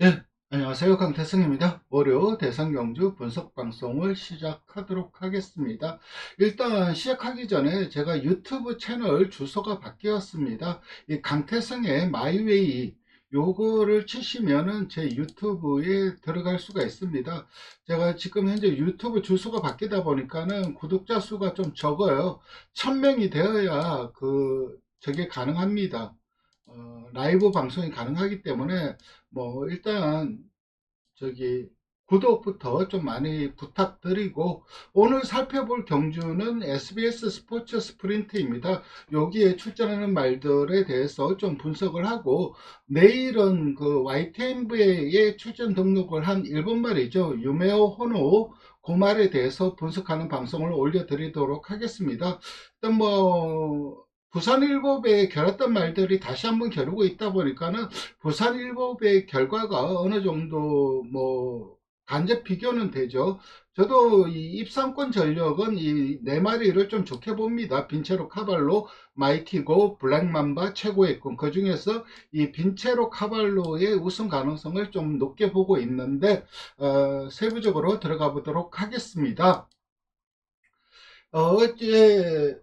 네, 안녕하세요. 강태승입니다. 월요 대선경주 분석 방송을 시작하도록 하겠습니다. 일단 시작하기 전에 제가 유튜브 채널 주소가 바뀌었습니다. 이 강태승의 마이웨이 요거를 치시면은 제 유튜브에 들어갈 수가 있습니다. 제가 지금 현재 유튜브 주소가 바뀌다 보니까는 구독자 수가 좀 적어요. 1000명이 되어야 저게 가능합니다. 라이브 방송이 가능하기 때문에 뭐 일단 저기 구독부터 좀 많이 부탁드리고, 오늘 살펴볼 경주는 SBS 스포츠 스프린트입니다. 여기에 출전하는 말들에 대해서 좀 분석을 하고, 내일은 그 YTNV에 출전 등록을 한 일본 말이죠, 유메오 호노, 그 말에 대해서 분석하는 방송을 올려드리도록 하겠습니다. 일단 뭐 부산일보에 겨뤘던 말들이 다시 한번 겨루고 있다 보니까는 부산일보의 결과가 어느 정도 뭐 간접 비교는 되죠. 저도 이 입상권 전력은 이 네 마리를 좀 좋게 봅니다. 빈체로 카발로, 마이티고, 블랙맘바 최고의 꿈. 그 중에서 이 빈체로 카발로의 우승 가능성을 좀 높게 보고 있는데, 세부적으로 들어가 보도록 하겠습니다. 어제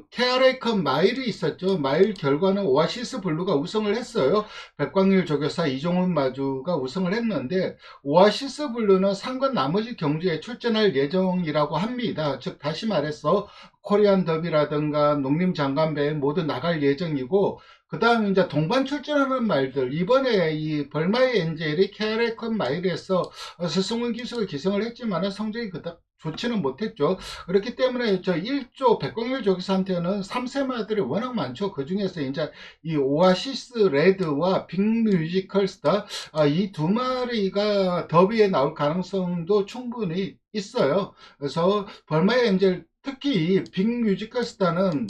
KRA컵 마일이 있었죠. 마일 결과는 오아시스 블루가 우승을 했어요. 백광일 조교사 이종훈 마주가 우승을 했는데, 오아시스 블루는 상관 나머지 경주에 출전할 예정이라고 합니다. 즉 다시 말해서 코리안 더비라든가 농림장관배에 모두 나갈 예정이고, 그 다음에 이제 동반 출전하는 말들, 이번에 이 벌마의 엔젤이 KRA컵 마일에서 스승훈 기수가 기승을 했지만 성적이 그닥 좋지는 못했죠. 그렇기 때문에 저 1조 백광일 조기사한테는 3세마들이 워낙 많죠. 그 중에서 이제 이 오아시스 레드와 빅뮤지컬 스타, 이 두 마리가 더비에 나올 가능성도 충분히 있어요. 그래서 벌마의 엔젤, 특히 빅뮤지컬 스타는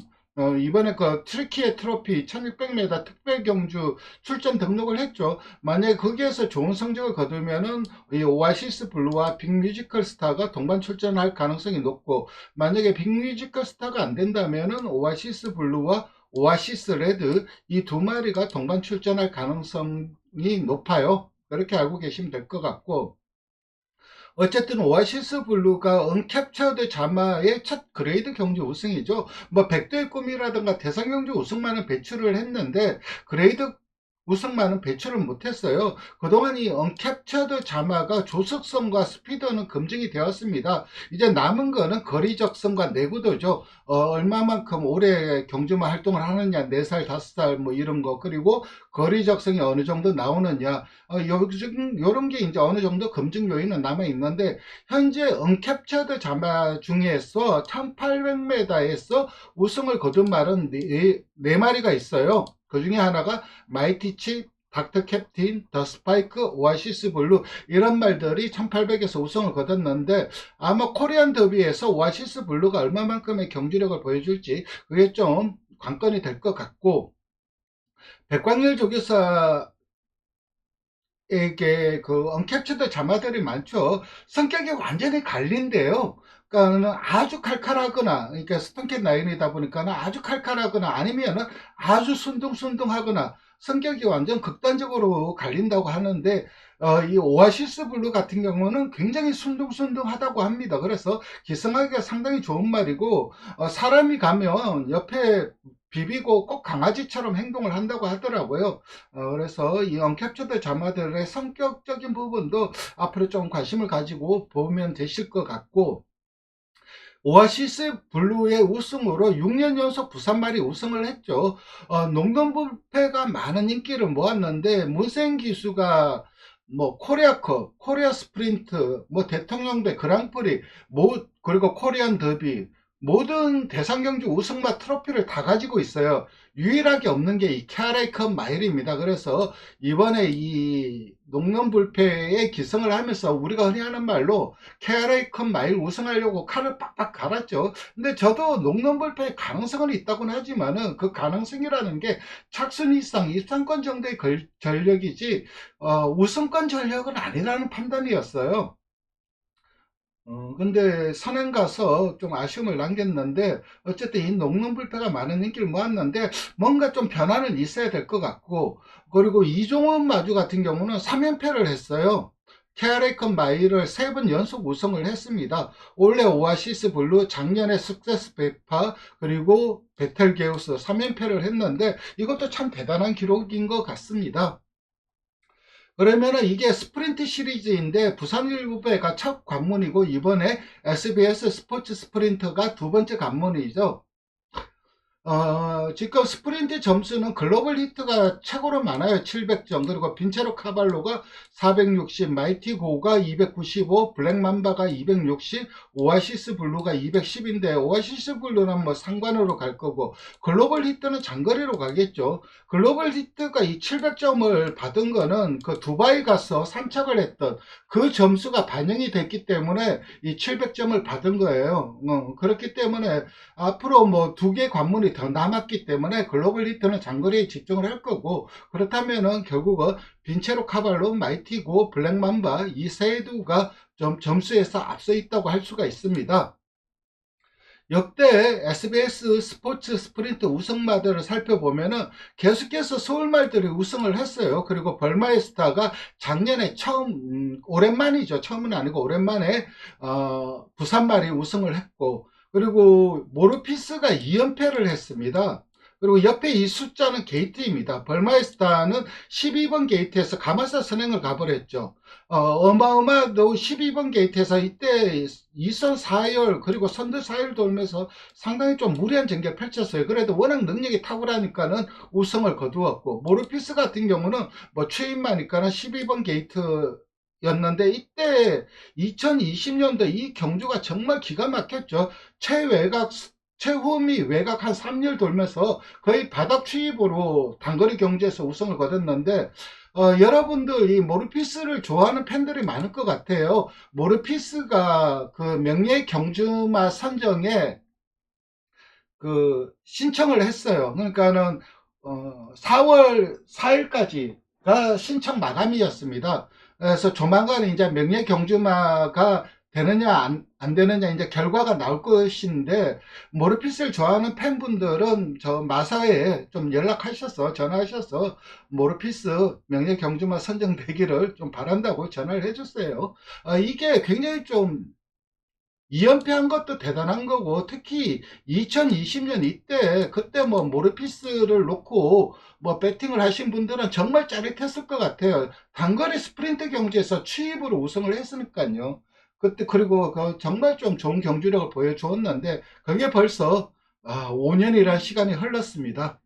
이번에 그 트리키의 트로피 1600m 특별 경주 출전 등록을 했죠. 만약에 거기에서 좋은 성적을 거두면은 이 오아시스 블루와 빅뮤지컬 스타가 동반 출전할 가능성이 높고, 만약에 빅뮤지컬 스타가 안 된다면은 오아시스 블루와 오아시스 레드 이 두 마리가 동반 출전할 가능성이 높아요. 그렇게 알고 계시면 될 것 같고, 어쨌든 오아시스 블루가 언캡처드 자마의 첫 그레이드 경주 우승이죠. 뭐 백도의 꿈이라든가 대상 경주 우승만은 배출을 했는데, 그레이드 우승만은 배출을 못했어요. 그동안 이 언캡처드 자마가 조석성과 스피드는 검증이 되었습니다. 이제 남은 거는 거리적성과 내구도죠. 얼마만큼 오래 경주만 활동을 하느냐, 4살, 5살 뭐 이런 거, 그리고 거리적성이 어느 정도 나오느냐, 요런 게 이제 어느 정도 검증 요인은 남아 있는데, 현재 언캡처드 자마 중에서 1800m에서 우승을 거둔 말은 네 마리가 있어요. 그 중에 하나가 마이티치, 닥터 캡틴, 더 스파이크, 오아시스 블루, 이런 말들이 1800에서 우승을 거뒀는데, 아마 코리안 더비에서 오아시스 블루가 얼마만큼의 경주력을 보여줄지 그게 좀 관건이 될 것 같고, 백광일 조교사 에게 그 언캡처드 자마들이 많죠. 성격이 완전히 갈린데요. 그러니까는 아주 칼칼하거나, 그러니까 스턴캣 라인이다 보니까는 아주 칼칼하거나, 아니면은 아주 순둥순둥하거나, 성격이 완전 극단적으로 갈린다고 하는데, 이 오아시스 블루 같은 경우는 굉장히 순둥순둥하다고 합니다. 그래서 기성하기가 상당히 좋은 말이고, 사람이 가면 옆에 비비고 꼭 강아지처럼 행동을 한다고 하더라고요. 그래서 이 언캡처드 자마들의 성격적인 부분도 앞으로 좀 관심을 가지고 보면 되실 것 같고, 오아시스 블루의 우승으로 6년 연속 부산말이 우승을 했죠. 농덤불패가 많은 인기를 모았는데, 문세인 기수가 뭐 코리아컵, 코리아 스프린트, 뭐 대통령배 그랑프리, 그리고 코리안 더비, 모든 대상경주 우승마 트로피를 다 가지고 있어요. 유일하게 없는 게 이 캐라이컵 마일입니다. 그래서 이번에 이 농림불패에 기승을 하면서 우리가 흔히 하는 말로 KRA컵 마일 우승하려고 칼을 빡빡 갈았죠. 근데 저도 농림불패의 가능성은 있다고는 하지만은, 그 가능성이라는 게 착순 이상 입상권 정도의 전력이지 우승권 전력은 아니라는 판단이었어요. 근데 선행 가서 좀 아쉬움을 남겼는데, 어쨌든 이 녹는불패가 많은 인기를 모았는데, 뭔가 좀 변화는 있어야 될 것 같고, 그리고 이종원 마주 같은 경우는 3연패를 했어요. 케아레이컨 마이를 3번 연속 우승을 했습니다. 올해 오아시스 블루, 작년에 스크세스 베파, 그리고 베텔게우스 3연패를 했는데, 이것도 참 대단한 기록인 것 같습니다. 그러면은 이게 스프린트 시리즈인데 부산일보배가 첫 관문이고 이번에 SBS 스포츠 스프린터가 두 번째 관문이죠. 지금 스프린트 점수는 글로벌 히트가 최고로 많아요. 700점. 그리고 빈체로 카발로가 460, 마이티 고가 295, 블랙맘바가 260, 오아시스 블루가 210인데, 오아시스 블루는 뭐 상관으로 갈 거고, 글로벌 히트는 장거리로 가겠죠. 글로벌 히트가 이 700점을 받은 거는 그 두바이 가서 산책을 했던 그 점수가 반영이 됐기 때문에 이 700점을 받은 거예요. 그렇기 때문에 앞으로 뭐 두 개 관문이 더 남았기 때문에 글로벌 히트는 장거리에 집중을 할 거고, 그렇다면은 결국은 빈체로 카발로, 마이티고, 블랙맘바 이 세 두가 좀 점수에서 앞서 있다고 할 수가 있습니다. 역대 SBS 스포츠 스프린트 우승마들을 살펴보면은 계속해서 서울말들이 우승을 했어요. 그리고 벌마에스타가 작년에 처음, 오랜만이죠. 처음은 아니고 오랜만에, 부산말이 우승을 했고, 그리고 모르피스가 2연패를 했습니다. 그리고 옆에 이 숫자는 게이트입니다. 벌마에스타는 12번 게이트에서 가마사 선행을 가버렸죠. 어마어마도 12번 게이트에서 이때 2선 4열 그리고 선두 4열 돌면서 상당히 좀 무리한 전개를 펼쳤어요. 그래도 워낙 능력이 탁월하니까는 우승을 거두었고, 모르피스 같은 경우는 뭐 최인마니까는 12번 게이트 였는데, 이때 2020년도 이 경주가 정말 기가 막혔죠. 최외곽 최후미 외곽 한 3열 돌면서 거의 바닥 추입으로 단거리 경주에서 우승을 거뒀는데, 여러분들 이 모르피스를 좋아하는 팬들이 많을 것 같아요. 모르피스가 그 명예 경주마 선정에 그 신청을 했어요. 그러니까는 4월 4일까지가 신청 마감이었습니다. 그래서 조만간 이제 명예 경주마가 되느냐 안 되느냐 이제 결과가 나올 것인데, 모르피스를 좋아하는 팬분들은 저 마사회에 좀 연락하셔서 전화하셔서 모르피스 명예 경주마 선정되기를 좀 바란다고 전화를 해주세요. 이게 굉장히 좀 2연패한 것도 대단한 거고, 특히 2020년 이때 그때 뭐 모르피스를 놓고 뭐 배팅을 하신 분들은 정말 짜릿했을 것 같아요. 단거리 스프린트 경기에서 추입으로 우승을 했으니까요. 그때 그리고 그 정말 좀 좋은 경주력을 보여주었는데, 그게 벌써 5년이라는 시간이 흘렀습니다.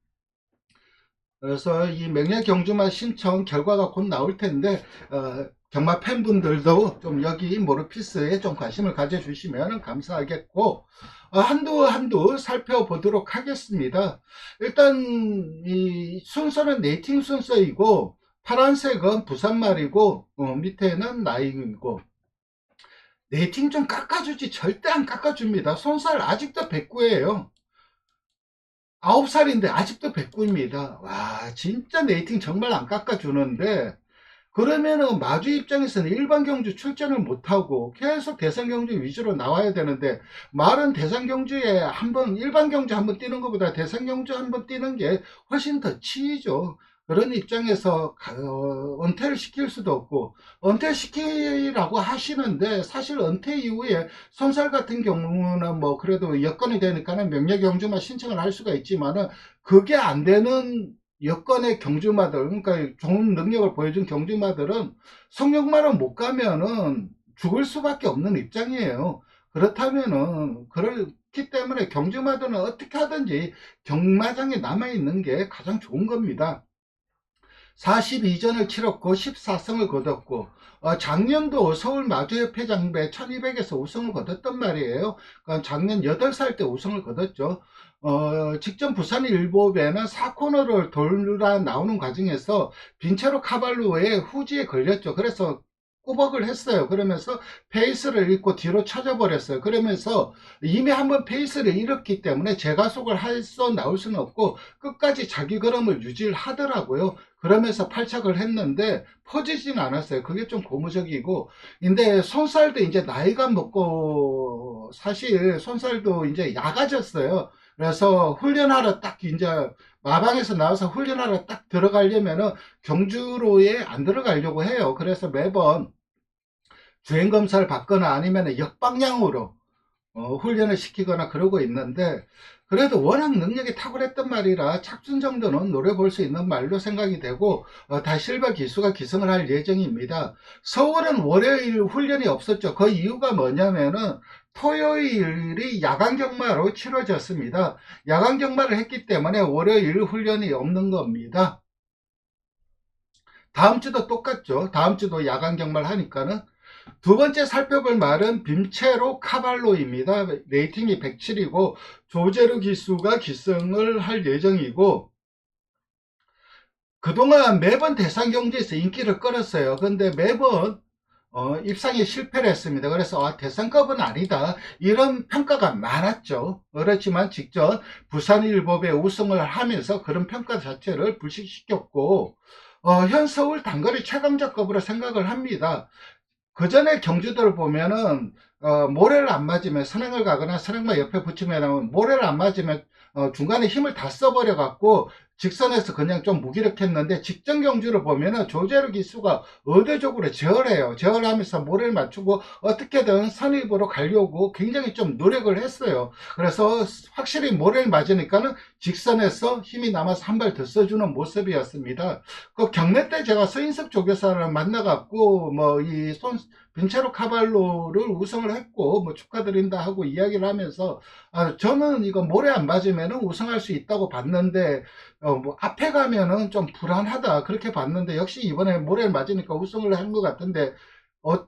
그래서 이 명예 경주마 신청 결과가 곧 나올 텐데, 정말 팬분들도 좀 여기 모르피스에 좀 관심을 가져주시면 감사하겠고, 한두 살펴보도록 하겠습니다. 일단 이 순서는 네이팅 순서이고, 파란색은 부산말이고, 밑에는 나이고, 네이팅 좀 깎아주지 절대 안 깎아줍니다. 손살 아직도 109예요. 9살인데 아직도 109입니다. 와, 진짜 네이팅 정말 안 깎아주는데, 그러면은 마주 입장에서는 일반 경주 출전을 못하고 계속 대상 경주 위주로 나와야 되는데, 말은 대상 경주에 한번 일반 경주 한번 뛰는 것보다 대상 경주 한번 뛰는 게 훨씬 더 치이죠. 그런 입장에서 은퇴를 시킬 수도 없고, 은퇴 시키라고 하시는데 사실 은퇴 이후에 손살 같은 경우는 뭐 그래도 여건이 되니까는 명예 경주만 신청을 할 수가 있지만은, 그게 안 되는 여건의 경주마들, 그러니까 좋은 능력을 보여준 경주마들은 성역마를 못 가면은 죽을 수밖에 없는 입장이에요. 그렇다면은, 그렇기 때문에 경주마들은 어떻게 하든지 경마장에 남아있는 게 가장 좋은 겁니다. 42전을 치렀고 14승을 거뒀고, 작년도 서울 마주협회장배 1200에서 우승을 거뒀단 말이에요. 그러니까 작년 8살 때 우승을 거뒀죠. 직전 부산 일보배는 4코너를 돌아 나오는 과정에서 빈체로 카발루의 후지에 걸렸죠. 그래서 꾸벅을 했어요. 그러면서 페이스를 잃고 뒤로 쳐져버렸어요. 그러면서 이미 한번 페이스를 잃었기 때문에 재가속을 해서 나올 수는 없고 끝까지 자기 걸음을 유지를 하더라고요. 그러면서 팔착을 했는데 퍼지진 않았어요. 그게 좀 고무적이고. 근데 손살도 이제 나이가 먹고 사실 손살도 이제 약아졌어요. 그래서 훈련하러 딱 이제 마방에서 나와서 훈련하러 딱 들어가려면은 경주로에 안 들어가려고 해요. 그래서 매번 주행검사를 받거나 아니면 역방향으로 훈련을 시키거나 그러고 있는데, 그래도 워낙 능력이 탁월했던 말이라 착순 정도는 노려볼 수 있는 말로 생각이 되고, 다실바 기수가 기승을 할 예정입니다. 서울은 월요일 훈련이 없었죠. 그 이유가 뭐냐면은 토요일이 야간 경마로 치러졌습니다. 야간 경마를 했기 때문에 월요일 훈련이 없는 겁니다. 다음 주도 똑같죠. 다음 주도 야간 경마를 하니까는. 두 번째 살펴볼 말은 빔체로 카발로입니다. 레이팅이 107이고 조제루 기수가 기승을 할 예정이고, 그동안 매번 대상경주에서 인기를 끌었어요. 근데 매번 입상에 실패를 했습니다. 그래서 대상급은 아니다, 이런 평가가 많았죠. 그렇지만 직접 부산일보배 우승을 하면서 그런 평가 자체를 불식시켰고, 현 서울 단거리 최강자급으로 생각을 합니다. 그 전에 경주들을 보면은 모래를 안 맞으면 선행을 가거나 선행만 옆에 붙이면 모래를 안 맞으면 중간에 힘을 다 써버려 갖고 직선에서 그냥 좀 무기력했는데, 직전 경주를 보면은 조제루 기수가 의도적으로 제어해요. 제어하면서 모래를 맞추고 어떻게든 선입으로 가려고 굉장히 좀 노력을 했어요. 그래서 확실히 모래를 맞으니까는 직선에서 힘이 남아서 한 발 더 써주는 모습이었습니다. 그 경매 때 제가 서인석 조교사를 만나갖고 빈체로 카발로를 우승을 했고 축하드린다 하고 이야기를 하면서, 저는 이거 모래 안 맞으면 우승할 수 있다고 봤는데 앞에 가면은 좀 불안하다 그렇게 봤는데, 역시 이번에 모래를 맞으니까 우승을 한 것 같은데, 어,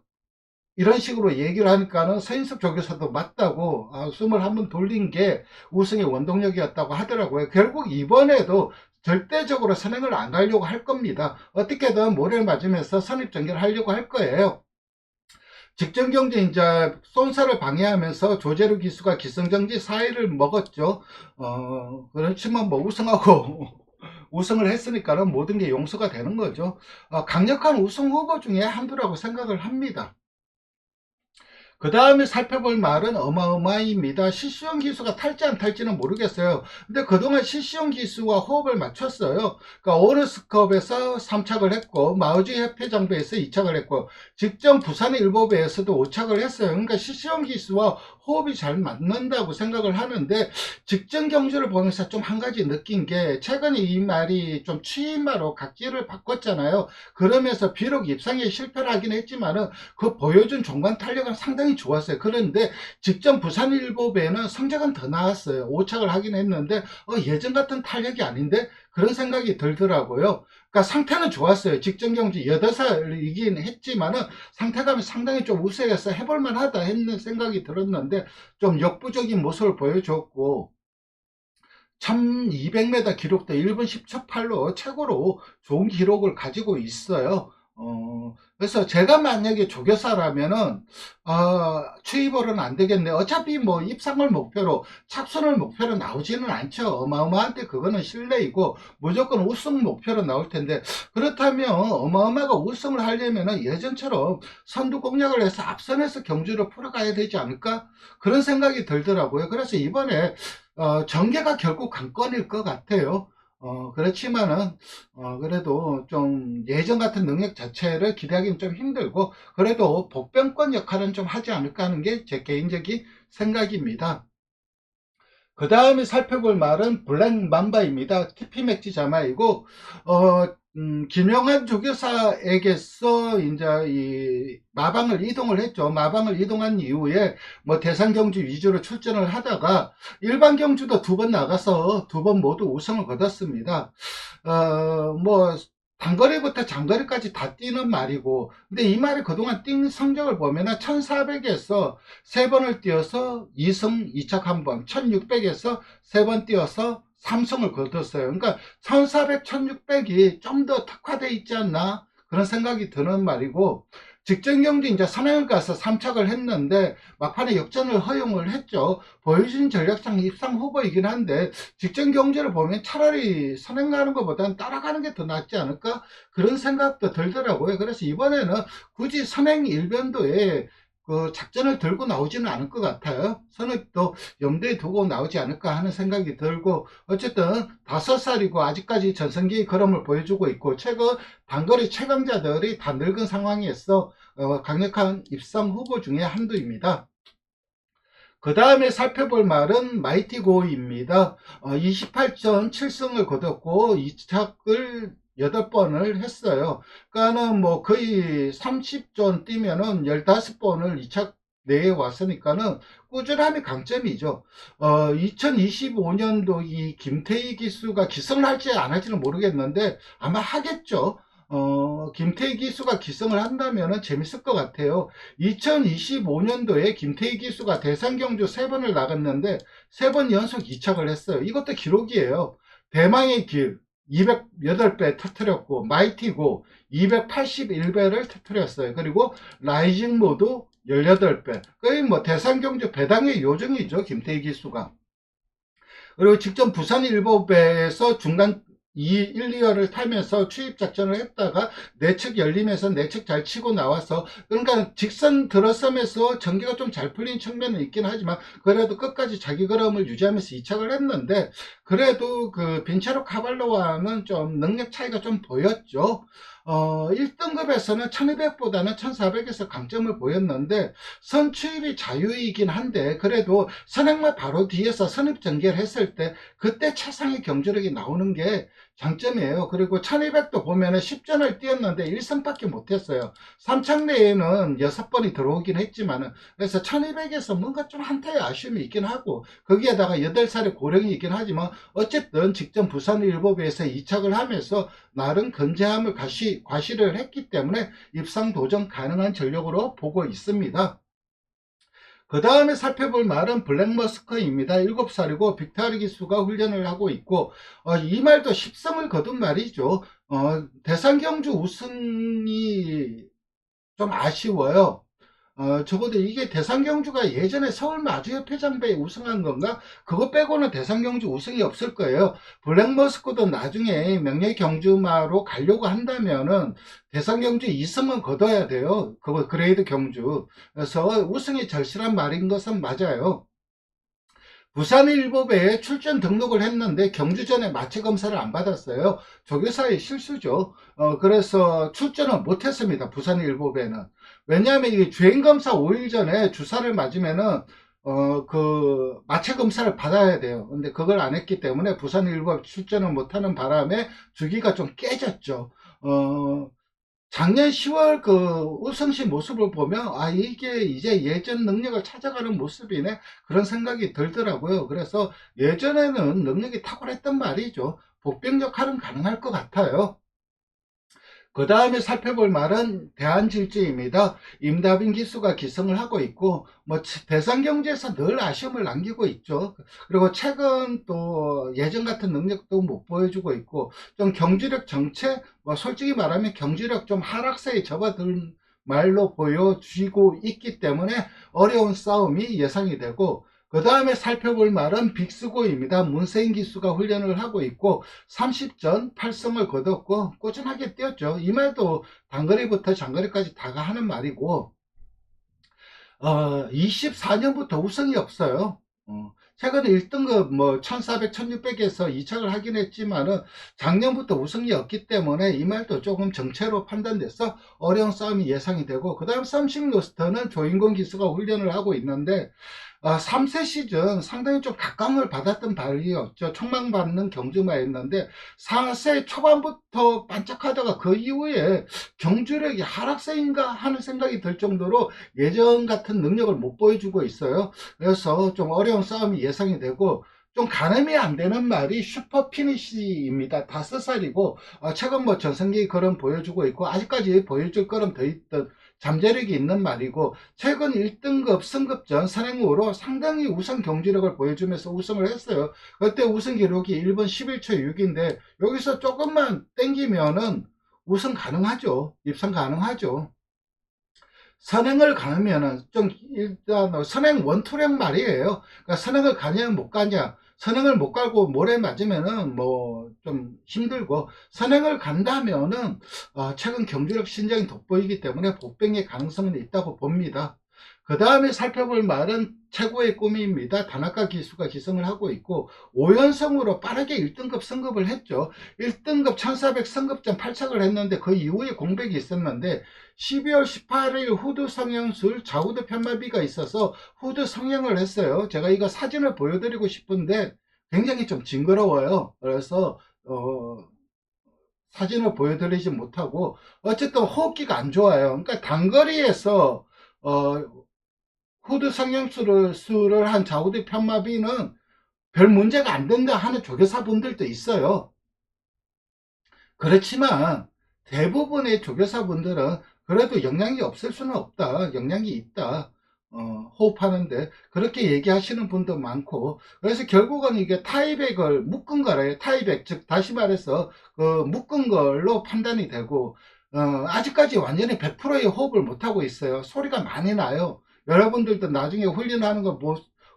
이런 식으로 얘기를 하니까는 서인석 조교사도 맞다고, 숨을 한번 돌린 게 우승의 원동력이었다고 하더라고요. 결국 이번에도 절대적으로 선행을 안 가려고 할 겁니다. 어떻게든 모래를 맞으면서 선입전개를 하려고 할 거예요. 직전 경제 이제 쏜살을 방해하면서 조제루 기수가 기승전지 4위를 먹었죠. 그렇지만 우승하고 우승을 했으니까는 모든 게 용서가 되는 거죠. 강력한 우승 후보 중에 한두라고 생각을 합니다. 그 다음에 살펴볼 말은 어마어마입니다. 시시온 기수가 탈지 안 탈지는 모르겠어요. 근데 그동안 시시온 기수와 호흡을 맞췄어요. 그러니까 오너스컵에서 3착을 했고, 마우지 협회장배에서 2착을 했고, 직전 부산 일보배에서도 5착을 했어요. 그러니까 시시온 기수와 호흡이 잘 맞는다고 생각을 하는데, 직전 경주를 보면서 좀 한 가지 느낀 게, 최근에 이 말이 좀 취임마로 각지를 바꿨잖아요. 그러면서 비록 입상에 실패를 하긴 했지만은 그 보여준 종관 탄력은 상당히 좋았어요. 그런데 직전 부산일보배는 성적은 더 나았어요. 5착을 하긴 했는데 예전 같은 탄력이 아닌데, 그런 생각이 들더라고요. 그러니까 상태는 좋았어요. 직전 경주 8살이긴 했지만은 상태감이 상당히 좀 우세해서 해볼만 하다 했는 생각이 들었는데, 좀 역부족인 모습을 보여줬고, 1200m 기록도 1분 10초 8로 최고로 좋은 기록을 가지고 있어요. 그래서 제가 만약에 조교사라면은, 추이볼은 안 되겠네. 어차피 입상을 목표로, 착순을 목표로 나오지는 않죠. 어마어마한테 그거는 실내이고, 무조건 우승 목표로 나올 텐데, 그렇다면 어마어마가 우승을 하려면은 예전처럼 선두 공략을 해서 앞선에서 경주를 풀어가야 되지 않을까? 그런 생각이 들더라고요. 그래서 이번에 전개가 결국 관건일 것 같아요. 그렇지만은, 그래도 좀 예전 같은 능력 자체를 기대하기는 좀 힘들고, 그래도 복병권 역할은 좀 하지 않을까 하는 게 제 개인적인 생각입니다. 그 다음에 살펴볼 말은 블랙 맘바입니다. TP 맥지 자마이고, 김영환 조교사에게서 이제 이 마방을 이동을 했죠. 마방을 이동한 이후에 대상 경주 위주로 출전을 하다가 일반 경주도 2번 나가서 2번 모두 우승을 거뒀습니다. 뭐 단거리부터 장거리까지 다 뛰는 말이고, 근데 이 말이 그동안 뛴 성적을 보면은 1400에서 3번을 뛰어서 2승 2착 1번, 1600에서 3번 뛰어서 3승을 거뒀어요. 그러니까 1400, 1600이 좀 더 특화되어 있지 않나, 그런 생각이 드는 말이고, 직전 경주 이제 선행을 가서 3착을 했는데 막판에 역전을 허용을 했죠. 보여준 전략상 입상 후보이긴 한데 직전 경주를 보면 차라리 선행 가는 것보다는 따라가는 게 더 낫지 않을까, 그런 생각도 들더라고요. 그래서 이번에는 굳이 선행 일변도에 그 작전을 들고 나오지는 않을 것 같아요. 선행도 염두에 두고 나오지 않을까 하는 생각이 들고, 어쨌든 5살이고 아직까지 전성기의 걸음을 보여주고 있고, 최근 단거리 최강자들이 다 늙은 상황에서 강력한 입상 후보 중에 한두입니다. 그 다음에 살펴볼 말은 마이티고입니다. 28전 7승을 거뒀고 2착을 8번을 했어요. 그러니까는 뭐 거의 30전 뛰면은 15번을 2착 내에 왔으니까는 꾸준함이 강점이죠. 2025년도 이 김태희 기수가 기성을 할지 안 할지는 모르겠는데 아마 하겠죠. 김태희 기수가 기성을 한다면 재밌을 것 같아요. 2025년도에 김태희 기수가 대상경주 3번을 나갔는데 3번 연속 2착을 했어요. 이것도 기록이에요. 대망의 길 208배 터뜨렸고, 마이티고 281배를 터뜨렸어요. 그리고 라이징 모드 18배. 거의 뭐 대상경주 배당의 요정이죠, 김태희 기수가. 그리고 직전 부산일보배에서 중간 1, 2열을 타면서 추입 작전을 했다가 내측 열리면서 내측 잘 치고 나와서, 그러니까 직선 들어서면서 전개가 좀 잘 풀린 측면은 있긴 하지만 그래도 끝까지 자기 걸음을 유지하면서 이착을 했는데, 그래도 그 빈체로 카발로와는 좀 능력 차이가 좀 보였죠. 1등급에서는 1200보다는 1400에서 강점을 보였는데 선 추입이 자유이긴 한데, 그래도 선행마 바로 뒤에서 선입 전개를 했을 때 그때 최상의 경주력이 나오는 게 장점이에요. 그리고 1200도 보면은 10전을 뛰었는데 1승밖에 못했어요. 3착 내에는 6번이 들어오긴 했지만은, 그래서 1200에서 뭔가 좀 한타의 아쉬움이 있긴 하고, 거기에다가 8살의 고령이 있긴 하지만 어쨌든 직전 부산일보배에서 2착을 하면서 나름 건재함을 과시를 했기 때문에 입상 도전 가능한 전력으로 보고 있습니다. 그 다음에 살펴볼 말은 블랙머스커입니다. 7살이고 빅타리 기수가 훈련을 하고 있고, 이 말도 10승을 거둔 말이죠. 대상경주 우승이 좀 아쉬워요. 적어도 이게 대상경주가 예전에 서울마주협회장배에 우승한 건가? 그거 빼고는 대상경주 우승이 없을 거예요. 블랙머스크도 나중에 명예경주마로 가려고 한다면은 대상경주 2승은 거둬야 돼요. 그거 그레이드 경주. 그래서 우승이 절실한 말인 것은 맞아요. 부산일보배에 출전 등록을 했는데 경주전에 마취 검사를 안 받았어요. 조교사의 실수죠. 그래서 출전을 못했습니다. 부산일보배는. 왜냐하면 이 주행검사 5일 전에 주사를 맞으면은 그 마취 검사를 받아야 돼요. 근데 그걸 안 했기 때문에 부산일보 출전을 못하는 바람에 주기가 좀 깨졌죠. 작년 10월 그 우성씨 모습을 보면 이게 이제 예전 능력을 찾아가는 모습이네, 그런 생각이 들더라고요. 그래서 예전에는 능력이 탁월했던 말이죠. 복병 역할은 가능할 것 같아요. 그 다음에 살펴볼 말은 대한질주입니다. 임다빈 기수가 기승을 하고 있고, 뭐 대상경주에서 늘 아쉬움을 남기고 있죠. 그리고 최근 또 예전 같은 능력도 못 보여주고 있고, 좀 경주력 정체, 뭐 솔직히 말하면 경주력 좀 하락세에 접어든 말로 보여주고 있기 때문에 어려운 싸움이 예상이 되고, 그 다음에 살펴볼 말은 빅스고입니다. 문세인 기수가 훈련을 하고 있고 30전 8승을 거뒀고 꾸준하게 뛰었죠. 이 말도 단거리부터 장거리까지 다가 하는 말이고, 24년부터 우승이 없어요. 최근에 1등급 뭐 1400, 1600에서 2착을 하긴 했지만은 작년부터 우승이 없기 때문에 이 말도 조금 정체로 판단돼서 어려운 싸움이 예상이 되고, 그 다음 썸씽 로스터는 조인권 기수가 훈련을 하고 있는데 3세 시즌 상당히 좀 각광을 받았던 발이었죠. 촉망받는 경주마였는데 4세 초반부터 반짝하다가 그 이후에 경주력이 하락세인가 하는 생각이 들 정도로 예전 같은 능력을 못 보여주고 있어요. 그래서 좀 어려운 싸움이 예상이 되고, 좀 가늠이 안 되는 말이 슈퍼 피니시입니다. 5살이고 최근 뭐 전성기 걸음 보여주고 있고 아직까지 보여줄 걸음 더 있던 잠재력이 있는 말이고, 최근 1등급 승급전 선행으로 상당히 우승 경지력을 보여주면서 우승을 했어요. 그때 우승 기록이 1분 11초 6인데 여기서 조금만 땡기면은 우승 가능하죠. 입상 가능하죠. 선행을 가면은 좀 일단 선행 원투령 말이에요. 그러니까 선행을 가냐 못 가냐. 선행을 못 가고 모래 맞으면은 뭐 좀 힘들고, 선행을 간다면은 최근 경주력 신장이 돋보이기 때문에 복병의 가능성은 있다고 봅니다. 그 다음에 살펴볼 말은 최고의 꿈입니다. 다나카 기수가 기승을 하고 있고 5연승으로 빠르게 1등급 승급을 했죠. 1등급 1400 승급전 8착을 했는데 그 이후에 공백이 있었는데 12월 18일 후드 성형술 좌우드 편마비가 있어서 후드 성형을 했어요. 제가 이거 사진을 보여드리고 싶은데 굉장히 좀 징그러워요. 그래서 사진을 보여드리지 못하고, 어쨌든 호흡기가 안 좋아요. 그러니까 단거리에서 후드 성형술을 한 좌우대 편마비는 별 문제가 안 된다 하는 조교사분들도 있어요. 그렇지만 대부분의 조교사분들은 그래도 영향이 없을 수는 없다. 영향이 있다. 호흡하는데 그렇게 얘기하시는 분도 많고, 그래서 결국은 이게 타이백을 묶은 거래요. 타이백, 즉 다시 말해서 그 묶은 걸로 판단이 되고, 아직까지 완전히 100%의 호흡을 못하고 있어요. 소리가 많이 나요. 여러분들도 나중에 훈련하는 거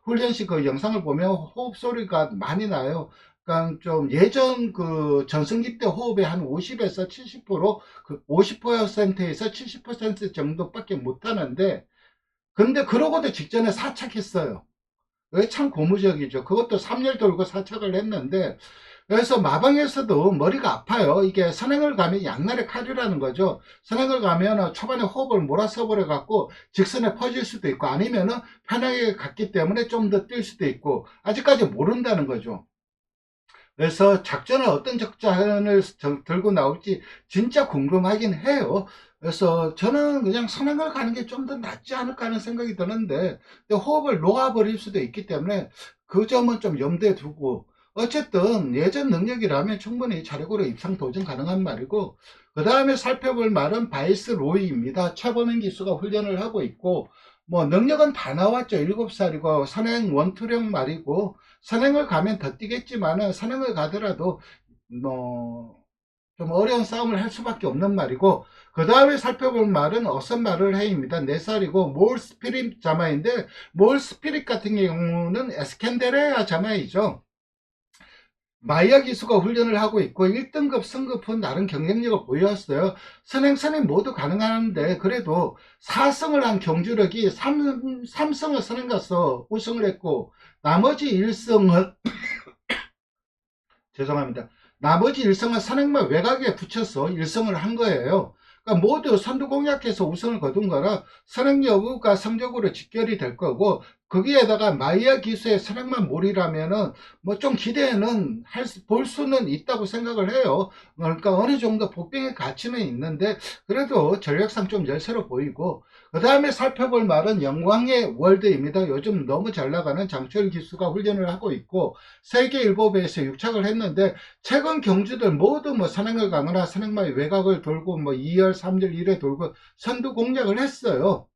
훈련시 그 영상을 보면 호흡 소리가 많이 나요. 그러니까 좀 예전 그 전성기 때 호흡의 한 50에서 70%, 그 50%에서 70% 정도밖에 못 하는데, 근데 그러고도 직전에 사착했어요. 참 고무적이죠. 그것도 3년 돌고 사착을 했는데, 그래서 마방에서도 머리가 아파요. 이게 선행을 가면 양날의 칼이라는 거죠. 선행을 가면 초반에 호흡을 몰아서 버려 갖고 직선에 퍼질 수도 있고, 아니면은 편하게 갔기 때문에 좀 더 뛸 수도 있고, 아직까지 모른다는 거죠. 그래서 작전을 어떤 작전을 들고 나올지 진짜 궁금하긴 해요. 그래서 저는 그냥 선행을 가는 게 좀 더 낫지 않을까 하는 생각이 드는데, 호흡을 놓아버릴 수도 있기 때문에 그 점은 좀 염두에 두고, 어쨌든 예전 능력이라면 충분히 자력으로 입상 도전 가능한 말이고, 그 다음에 살펴볼 말은 바이스 로이입니다. 최범행 기수가 훈련을 하고 있고, 뭐 능력은 다 나왔죠. 7살이고 선행 원투령 말이고, 선행을 가면 더 뛰겠지만은 선행을 가더라도 뭐 좀 어려운 싸움을 할 수밖에 없는 말이고, 그 다음에 살펴볼 말은 어선 말을 해입니다. 4살이고 몰 스피릿 자마인데, 몰 스피릿 같은 경우는 에스켄데레아 자마이죠. 마이아 기수가 훈련을 하고 있고 1등급 승급 후 나름 경쟁력을 보였어요. 선행 모두 가능한데 그래도 4승을 한 경주력이 3승을 선행 가서 우승을 했고, 나머지 1승은 죄송합니다. 나머지 일성은 선행만 외곽에 붙여서 일성을 한 거예요. 그러니까 모두 선두 공략해서 우승을 거둔 거라 선행 여부가 성적으로 직결이 될 거고, 거기에다가 마이아 기수의 선행만 몰이라면은 뭐 좀 기대는 볼 수는 있다고 생각을 해요. 그러니까 어느 정도 복병의 가치는 있는데 그래도 전력상 좀 열세로 보이고, 그 다음에 살펴볼 말은 영광의 월드입니다. 요즘 너무 잘 나가는 장철 기수가 훈련을 하고 있고 세계일보배에서 육착을 했는데, 최근 경주들 모두 뭐 선행을 가거나 선행마의 외곽을 돌고 뭐 2열, 3열 1회 돌고 선두 공략을 했어요.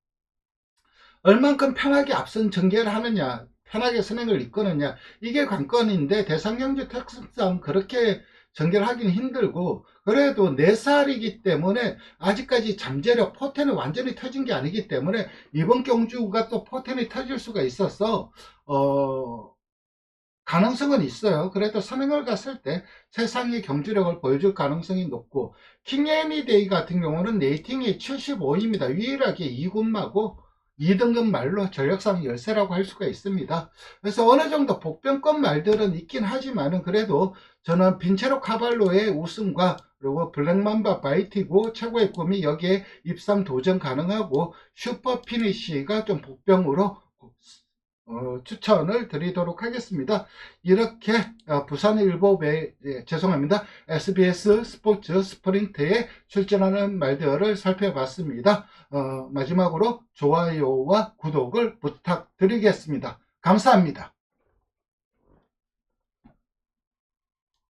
얼만큼 편하게 앞선 전개를 하느냐, 편하게 선행을 이끄느냐, 이게 관건인데 대상경주 특성상 그렇게 전개를 하기는 힘들고, 그래도 4살이기 때문에 아직까지 잠재력 포텐이 완전히 터진 게 아니기 때문에 이번 경주가 또 포텐이 터질 수가 있어서 가능성은 있어요. 그래도 선행을 갔을 때 세상의 경주력을 보여줄 가능성이 높고, 킹애니데이 같은 경우는 레이팅이 75입니다. 유일하게 2군마고 2등급 말로 전력상 열세라고 할 수가 있습니다. 그래서 어느 정도 복병권 말들은 있긴 하지만은 그래도 저는 빈체로 카발로의 우승과 그리고 블랙맘바 바이티고 최고의 꿈이 여기에 입상 도전 가능하고, 슈퍼 피니쉬가 좀 복병으로 추천을 드리도록 하겠습니다. 이렇게 부산일보배, 죄송합니다. SBS 스포츠 스프린트에 출전하는 말들을 살펴봤습니다. 마지막으로 좋아요와 구독을 부탁드리겠습니다. 감사합니다.